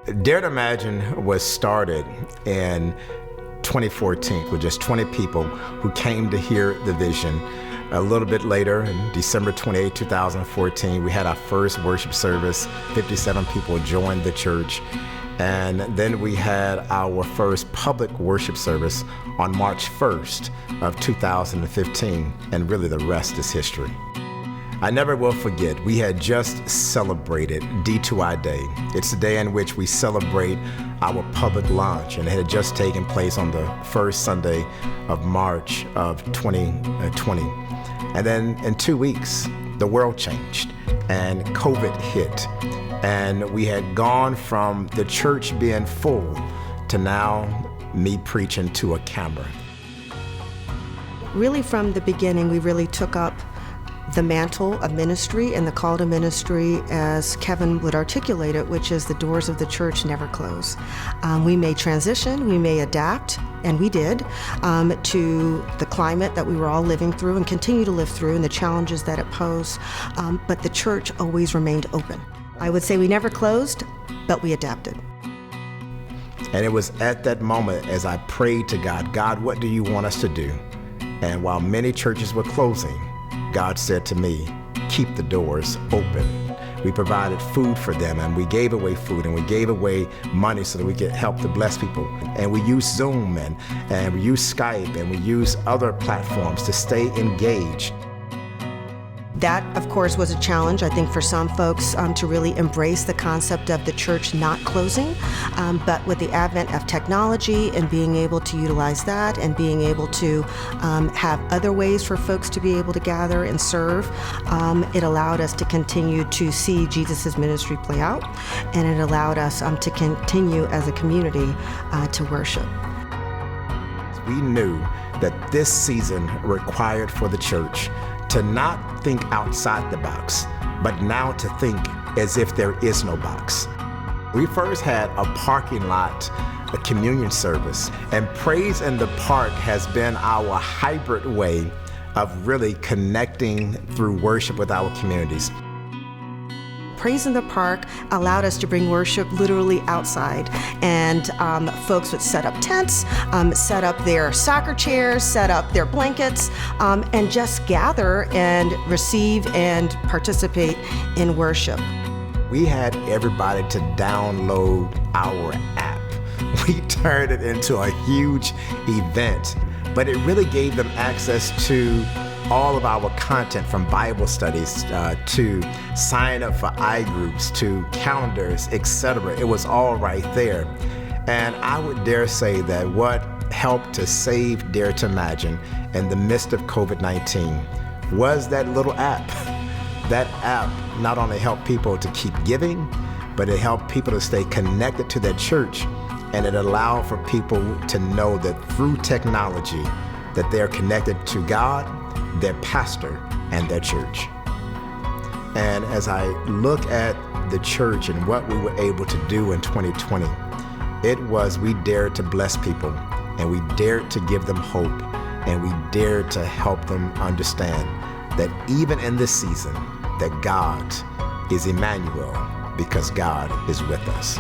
Dare to Imagine was started in 2014 with just 20 people who came to hear the vision. A little bit later, in December 28, 2014, we had our first worship service. 57 people joined the church. And then we had our first public worship service on March 1st of 2015. And really the rest is history. I never will forget, we had just celebrated D2I Day. It's the day in which we celebrate our public launch, and it had just taken place on the first Sunday of March of 2020. And then in 2 weeks, the world changed and COVID hit. And we had gone from the church being full to now me preaching to a camera. Really from the beginning, we really took up the mantle of ministry and the call to ministry, as Kevin would articulate it, which is the doors of the church never close. We may transition, we may adapt, and we did, to the climate that we were all living through and continue to live through and the challenges that it posed, but the church always remained open. I would say we never closed, but we adapted. And it was at that moment as I prayed to God, God, what do you want us to do? And while many churches were closing, God said to me, keep the doors open. We provided food for them, and we gave away food, and we gave away money so that we could help to bless people. And we used Zoom, and we used Skype, and we used other platforms to stay engaged. That, of course, was a challenge, I think, for some folks to really embrace the concept of the church not closing. But with the advent of technology and being able to utilize that and being able to have other ways for folks to be able to gather and serve, it allowed us to continue to see Jesus' ministry play out, and it allowed us to continue as a community to worship. We knew that this season required for the church to not think outside the box, but now to think as if there is no box. We first had a parking lot, a communion service, and Praise in the Park has been our hybrid way of really connecting through worship with our communities. Praise in the Park allowed us to bring worship literally outside, and folks would set up tents, set up their soccer chairs, set up their blankets, and just gather and receive and participate in worship. We had everybody to download our app. We turned it into a huge event, but it really gave them access to all of our content, from Bible studies to sign up for iGroups to calendars, etc. It was all right there. And I would dare say that what helped to save Dare to Imagine in the midst of COVID-19 was that little app. That app not only helped people to keep giving, but it helped people to stay connected to their church, and it allowed for people to know that through technology that they're connected to God, their pastor, and their church. And as I look at the church and what we were able to do in 2020, it was we dared to bless people, and we dared to give them hope, and we dared to help them understand that even in this season, that God is Emmanuel, because God is with us.